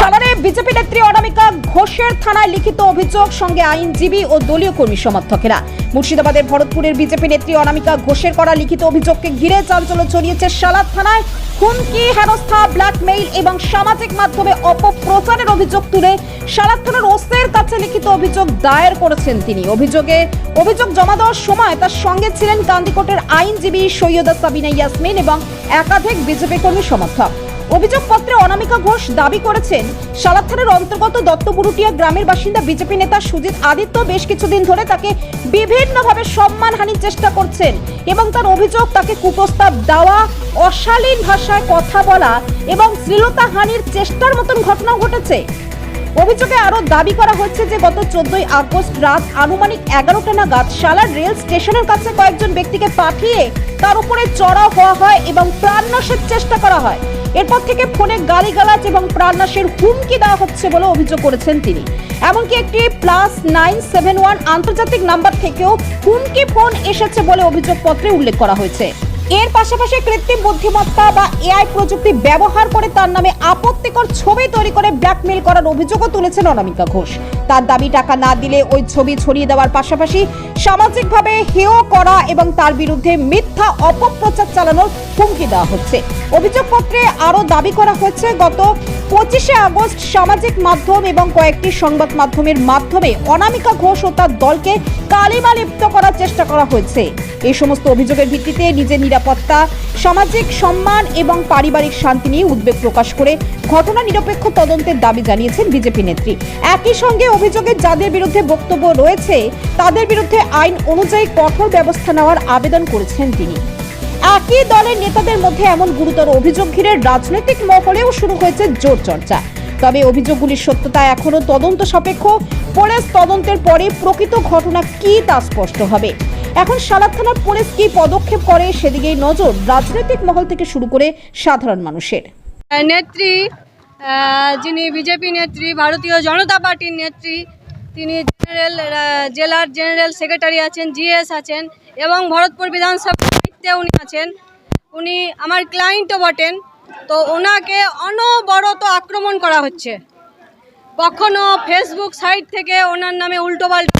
সালারে BJP নেত্রী অনামিকা ঘোষের থানায় লিখিত অভিযোগ, সঙ্গে আইনজীবী ও দলীয় কর্মী সমর্থকেরা। মুর্শিদাবাদের ভরতপুরের বিজেপি নেত্রী অনামিকা ঘোষের করা লিখিত অভিযোগকে ঘিরে চাঞ্চল্য ছড়িয়েছে সালার থানায়। হুমকি, হেনস্থা, ব্ল্যাকমেইল এবং সামাজিক মাধ্যমে অপপ্রচারের অভিযোগ তুলে সালার থানার ওসির কাছে লিখিত অভিযোগ দায়ের করেছেন তিনি। অভিযোগ জমা দেওয়ার সময় তার সঙ্গে ছিলেন কান্দিকোটের আইনজীবী সৈয়দা সাবিনা ইয়াসমিন এবং একাধিক বিজেপি কর্মী সমর্থক। অভিযোগপত্রে অনামিকা ঘোষ দাবি করেছেন, সালার থানার অন্তর্গত দত্তবুরুটিয়া গ্রামের বাসিন্দা বিজেপি নেতা সুজিত আদিত্য বেশ কিছুদিন ধরে তাকে বিভিন্নভাবে সম্মানহানির চেষ্টা করছেন এবং তার অভিযোগ তাকে কুপ্রস্তাব দেওয়া, অশালীন ভাষায় কথা বলা এবং শ্লীলতাহানির চেষ্টার মতন ঘটনাও ঘটেছে। অভিযোগে আরো দাবি করা হচ্ছে যে গত 14 আগস্ট রাত আনুমানিক 11টা নাগাদ সালার রেল স্টেশনের কাছে কয়েকজন ব্যক্তিকে পাঠিয়ে তার উপরে চড়াও হওয়া হয় এবং প্রাণনাশের চেষ্টা করা হয়। এরপর থেকে ফোনে গালিগালাজ এবং প্রাণনাশের হুমকি দেওয়া হচ্ছে বলে অভিযোগ করেছেন তিনি। এমনকি একটি +971 আন্তর্জাতিক নাম্বার থেকেও হুমকি ফোন এসেছে বলে অভিযোগপত্রে উল্লেখ করা হয়েছে। এর পাশাপাশি কৃত্রিম বুদ্ধিমত্তা বা এআই প্রযুক্তি ব্যবহার করে তার নামে আপত্তিকর ছবি তৈরি করে ব্ল্যাকমেইল করার অভিযোগও তুলেছেন অনামিকা ঘোষ। তার দাবি, টাকা না দিলে ওই ছবি ছড়িয়ে দেওয়ার পাশাপাশি সামাজিকভাবে হেয় করা এবং তার বিরুদ্ধে মিথ্যা অপপ্রচার চালানোর হুমকি দেওয়া হচ্ছে। অভিযোগপত্রে আরও দাবি করা হয়েছে, গত 25 আগস্ট সামাজিক মাধ্যম এবং কয়েকটি সংবাদ মাধ্যমের মাধ্যমে অনামিকা ঘোষ ও তার দলকে কালিমা লিপ্ত করার চেষ্টা করা হয়েছে। এই সমস্ত অভিযোগের ভিত্তিতে নিজের নিরাপত্তা, সামাজিক সম্মান এবং পারিবারিক শান্তি নিয়ে উদ্বেগ প্রকাশ করে ঘটনা নিরপেক্ষ তদন্তের দাবি জানিয়েছেন বিজেপি নেত্রী। একই সঙ্গে অভিযোগের যাদের বিরুদ্ধে বক্তব্য রয়েছে তাদের বিরুদ্ধে আইন অনুযায়ী কঠোর ব্যবস্থা নেওয়ার আবেদন করেছেন তিনি। একই দলের নেতাদের মধ্যে এমন গুরুতর অভিযোগ ঘিরে রাজনৈতিক মহলেও শুরু হয়েছে জোর চর্চা। তবে অভিযোগগুলির সত্যতা এখনো তদন্ত সাপেক্ষ। পুলিশ তদন্তের পরে প্রকৃত ঘটনা কি তা স্পষ্ট হবে। এখন সালার থানার পুলিশ কি পদক্ষেপ করে সেদিকেই নজর রাজনৈতিক মহল থেকে শুরু করে সাধারণ মানুষের। নেত্রী, যিনি বিজেপি নেত্রী, ভারতীয় জনতা পার্টির নেত্রী, তিনি জেলার জেনারেল সেক্রেটারি আছেন, জিএস আছেন এবং ভরতপুর বিধানসভার দায়িত্বে উনি আছেন। উনি আমার ক্লায়েন্টও বটেন। তো ওনাকে অনবরত আক্রমণ করা হচ্ছে। কখনো ফেসবুক সাইট থেকে ওনার নামে উল্টোপাল্টা,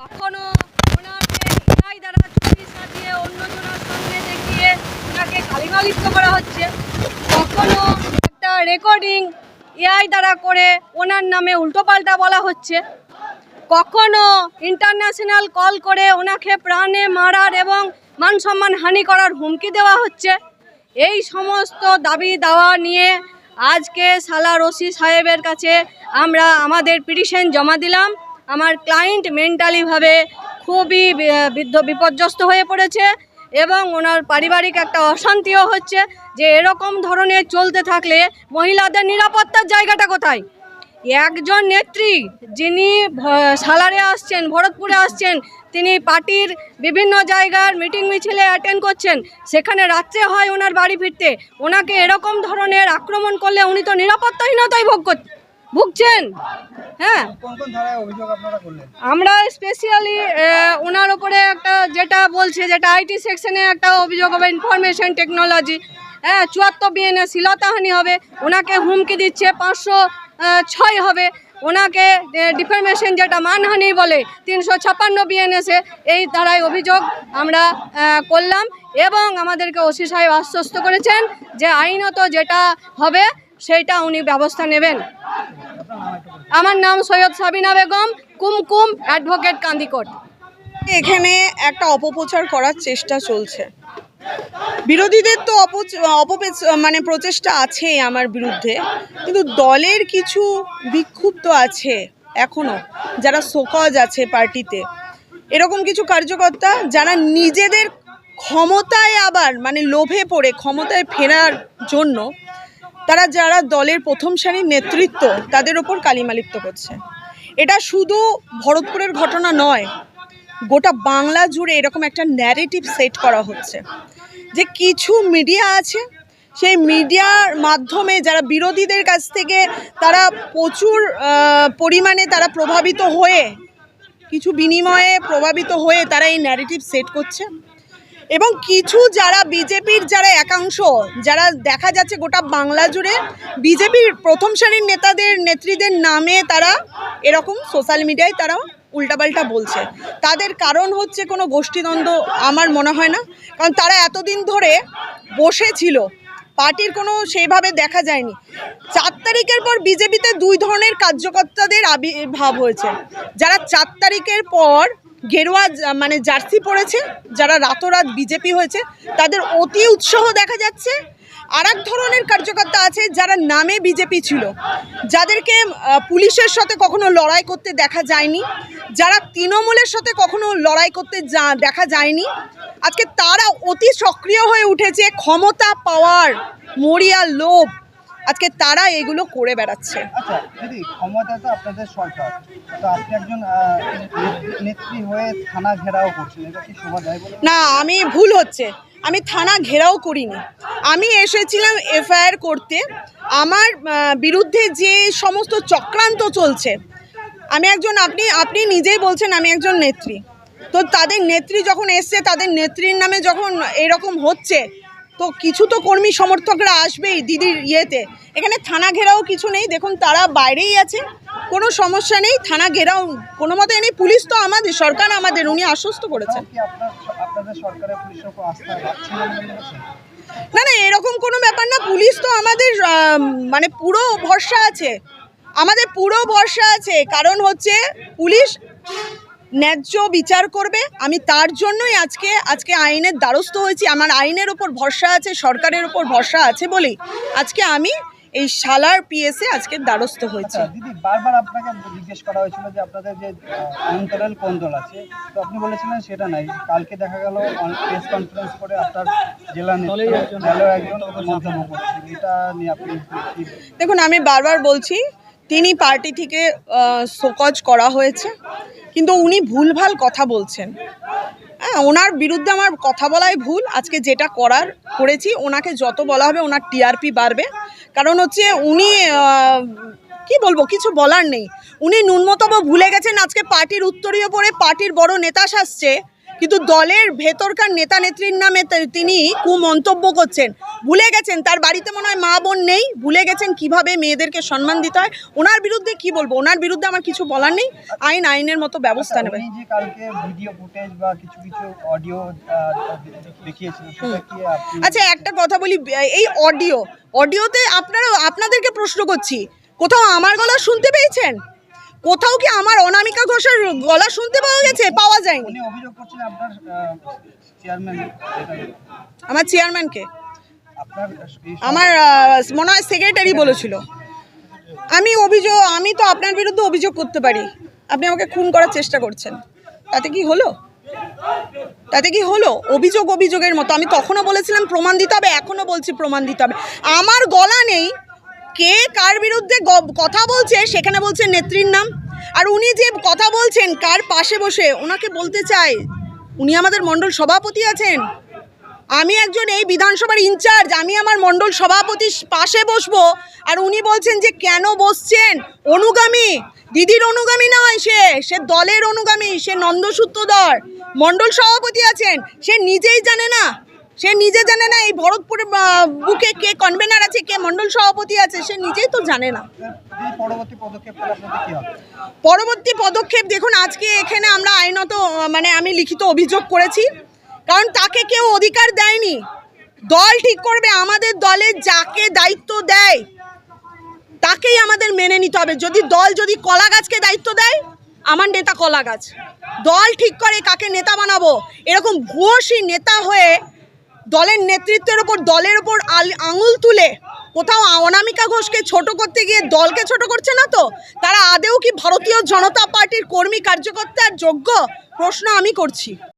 কখনো ওনাকে এআই দ্বারা ছবি সাজিয়ে অন্যজনের সামনে দেখিয়ে ওনাকে গালিগালিজ করা হচ্ছে। কখনো একটা রেকর্ডিং এআই দ্বারা করে ওনার নামে উল্টোপাল্টা বলা হচ্ছে। কখনো ইন্টারন্যাশনাল কল করে ওনাকে প্রাণে মারার এবং মান সম্মান হানি করার হুমকি দেওয়া হচ্ছে। এই সমস্ত দাবি দাওয়া নিয়ে আজকে সালার ওসি সাহেবের কাছে আমরা আমাদের পিটিশন জমা দিলাম। আমার ক্লায়েন্ট মেন্টালিভাবে খুবই বিপর্যস্ত হয়ে পড়েছে এবং ওনার পারিবারিক একটা অশান্তিও হচ্ছে যে এরকম ধরনের চলতে থাকলে মহিলাদের নিরাপত্তার জায়গাটা কোথায়? একজন নেত্রী যিনি সালারে আসছেন, ভরতপুরে আসছেন, তিনি পার্টির বিভিন্ন জায়গার মিটিং মিছিলে অ্যাটেন্ড করছেন, সেখানে রাত্রে হয় ওনার বাড়ি ফিরতে। ওনাকে এরকম ধরনের আক্রমণ করলে উনি তো নিরাপত্তাহীনতাই ভুগছেন। হ্যাঁ, আমরা স্পেশালি ওনার ওপরে একটা যেটা বলছে, যেটা আইটি সেকশনে একটা অভিযোগ হবে, ইনফরমেশন টেকনোলজি। হ্যাঁ, 74 বিএনএ শ্লীলতাহানি হবে। ওনাকে হুমকি দিচ্ছে 506 হবে। ওনাকে ডিফেমেশন যেটা মানহানি বলে 356 বিএনএসে, এই ধারায় অভিযোগ আমরা করলাম এবং আমাদেরকে ওসি সাহেব আশ্বস্ত করেছেন যে আইনত যেটা হবে সেইটা উনি ব্যবস্থা নেবেন। আমার নাম সৈয়দ সাবিনা বেগম, কুমকুম অ্যাডভোকেট, কান্দিকোট। এখানে একটা অপপ্রচার করার চেষ্টা চলছে। বিরোধীদের তো প্রচেষ্টা আছে আমার বিরুদ্ধে, কিন্তু দলের কিছু বিক্ষুব্ধ আছে এখনো, যারা শোকজ আছে পার্টিতে, এরকম কিছু কার্যকর্তা যারা নিজেদের ক্ষমতায় আবার লোভে পড়ে ক্ষমতায় ফেরার জন্য তারা যারা দলের প্রথম সারির নেতৃত্ব তাদের ওপর কালিমালিপ্ত করছে। এটা শুধু ভরতপুরের ঘটনা নয়, গোটা বাংলা জুড়ে এরকম একটা ন্যারেটিভ সেট করা হচ্ছে যে কিছু মিডিয়া আছে, সেই মিডিয়ার মাধ্যমে যারা বিরোধীদের কাছ থেকে তারা প্রচুর পরিমাণে তারা প্রভাবিত হয়ে, কিছু বিনিময়ে প্রভাবিত হয়ে তারা এই ন্যারেটিভ সেট করছে এবং কিছু যারা বিজেপির যারা একাংশ যারা দেখা যাচ্ছে গোটা বাংলা জুড়ে বিজেপির প্রথম সারির নেত্রীদের নামে তারা এরকম সোশ্যাল মিডিয়ায় তারা উল্টাপাল্টা বলছে, তাদের কারণ হচ্ছে কোনো গোষ্ঠীদ্বন্দ্ব আমার মনে হয় না, কারণ তারা এতদিন ধরে বসেছিল, পার্টির কোনো সেইভাবে দেখা যায়নি। 4 তারিখের পর বিজেপিতে 2 ধরনের কার্যকর্তাদের আবির্ভাব হয়েছে। যারা 4 তারিখের পর গেরুয়া মানে জার্সি পরেছে, যারা রাতোরাত বিজেপি হয়েছে, তাদের অতি উৎসাহ দেখা যাচ্ছে। আর এক ধরনের কার্যকর্তা আছে যারা নামে বিজেপি ছিল, যাদেরকে পুলিশের সাথে কখনো লড়াই করতে দেখা যায়নি, যারা তৃণমূলের সাথে কখনো লড়াই করতে দেখা যায়নি, আজকে তারা অতি সক্রিয় হয়ে উঠেছে। ক্ষমতা পাওয়ার মরিয়া লোভ, আজকে তারা এগুলো করে বেড়াচ্ছে। আচ্ছা দিদি, ক্ষমতা তো আপনাদের সরকার, তো আপনি একজন নেত্রী হয়ে থানা ঘেরাও করছেন, এটা কি শোভা দেয় বলে? না, আমি ভুল হচ্ছে, আমি থানা ঘেরাও করিনি। আমি এসেছিলাম এফআইআর করতে। আমার বিরুদ্ধে যে সমস্ত চক্রান্ত চলছে, আমি একজন, আপনি নিজেই বলছেন আমি একজন নেত্রী, তো তাদের নেত্রী যখন এসছে, তাদের নেত্রীর নামে যখন এরকম হচ্ছে, তো কিছু তো কর্মী সমর্থকরা আসবেই দিদির ইয়েতে। এখানে থানা ঘেরাও কিছু নেই, দেখুন তারা বাইরেই আছে, কোনো সমস্যা নেই, থানা ঘেরাও কোনো মতে নেই। পুলিশ তো আমাদের, সরকার আমাদের, উনি আশ্বস্ত করেছেন। কি আপনাদের সরকারের পুলিশের উপর আস্থা রাখছেন বলে মনে করছেন? না না, এরকম কোনো ব্যাপার না, পুলিশ তো আমাদের মানে পুরো ভরসা আছে, আমাদের পুরো ভরসা আছে। কারণ হচ্ছে পুলিশ ন্যায্য বিচার করবে, আমি তার জন্যই আজকে আইনের দ্বারস্থ হয়েছি। আমার আইনের ওপর ভরসা আছে, সরকারের ওপর ভরসা আছে বলেই আজকে আমি এই শালার পিএসে আজকে দ্বারস্থ হয়েছি। আচ্ছা দিদি, বারবার আপনাকে জিজ্ঞেস করা হয়েছিল যে আপনাদের যে অন্তরাল কোন দল আছে, তো আপনি বলেছিলেন সেটা নাই। কালকে দেখা গেল প্রেস কনফারেন্স করে আপনার জেলা নেতার একজন মন্তব্য করছেন, এটা নিয়ে আপনি দেখুন, আমি বারবার বলছি, তিনি পার্টি থেকে শোকজ করা হয়েছে, কিন্তু উনি ভুলভাল কথা বলছেন। হ্যাঁ, ওনার বিরুদ্ধে আমার কথা বলাই ভুল। আজকে যেটা করেছি, ওনাকে যত বলা হবে ওনার টিআরপি বাড়বে। কারণ হচ্ছে উনি কি বলবো, কিছু বলার নেই। উনি ন্যূনতম ভুলে গেছেন আজকে পার্টির উত্তরীয় পরে পার্টির বড় নেতা সাজছে, কিন্তু দলের ভেতরকার নেতা নেত্রীর নামে তিনি কুমন্তব্য করছেন। ভুলে গেছেন তার বাড়িতে মনে হয় মা বোন নেই, ভুলে গেছেন কিভাবে মেয়েদেরকে সম্মান দিতে হয়। ওনার বিরুদ্ধে কি বলবো, ওনার বিরুদ্ধে আমার কিছু বলার নেই, আইনের মতো ব্যবস্থা নেবে। যে কালকে ভিডিও ফুটেজ বা কিছু অডিও দেখিয়েছিলেন, সেটা কি আপনি? আচ্ছা, একটা কথা বলি, এই অডিওতে আপনাদেরকে প্রশ্ন করছি, কোথাও আমার গলা শুনতে পেয়েছেন? কোথাও কি আমার অনামিকা ঘোষের গলা শুনতে পাওয়া গেছে? পাওয়া যায়নি। উনি অভিযোগ করছেন আপনার চেয়ারম্যান, আমার চেয়ারম্যানকে আপনার আমার মনে হয় সেক্রেটারি বলেছিল। আমি তো আপনার বিরুদ্ধে অভিযোগ করতে পারি, আপনি আমাকে খুন করার চেষ্টা করছেন, তাতে কি হলো? অভিযোগের মতো। আমি তখনও বলেছিলাম প্রমাণ দিতে হবে, এখনও বলছি প্রমাণ দিতে হবে। আমার গলা নেই, কে কার বিরুদ্ধে কথা বলছে সেখানে বলছেন নেত্রীর নাম। আর উনি যে কথা বলছেন কার পাশে বসে, ওনাকে বলতে চাই, উনি আমাদের মণ্ডল সভাপতি আছেন। আমি একজন এই বিধানসভার ইনচার্জ, আমি আমার মণ্ডল সভাপতির পাশে বসবো, আর উনি বলছেন যে কেন বসছেন? অনুগামী, দিদির অনুগামী নয়, সে দলের অনুগামী, সে নন্দসূত্রধর মণ্ডল সভাপতি আছেন। সে নিজেই জানে না, এই ভরতপুরের বুকে কে কনভেনার আছে, কে মণ্ডল সভাপতি আছে, সে নিজেই তো জানে না। পরবর্তী পদক্ষেপ দেখুন, আজকে এখানে আমরা আইনত আমি লিখিত অভিযোগ করেছি, কারণ তাকে কেউ অধিকার দেয়নি। দল ঠিক করবে, আমাদের দলে যাকে দায়িত্ব দেয় তাকেই আমাদের মেনে নিতে হবে। যদি কলা গাছকে দায়িত্ব দেয়, আমার নেতা কলা গাছ, দল ঠিক করে কাকে নেতা বানাবো। এরকম ভুয়সী নেতা হয়ে দলের নেতৃত্বের ওপর, দলের ওপর আঙুল তুলে কোথাও অনামিকা ঘোষকে ছোট করতে গিয়ে দলকে ছোট করছে না তো? তারা আদেও কি ভারতীয় জনতা পার্টির কর্মী কার্যকর্তার যোগ্য? প্রশ্ন আমি করছি।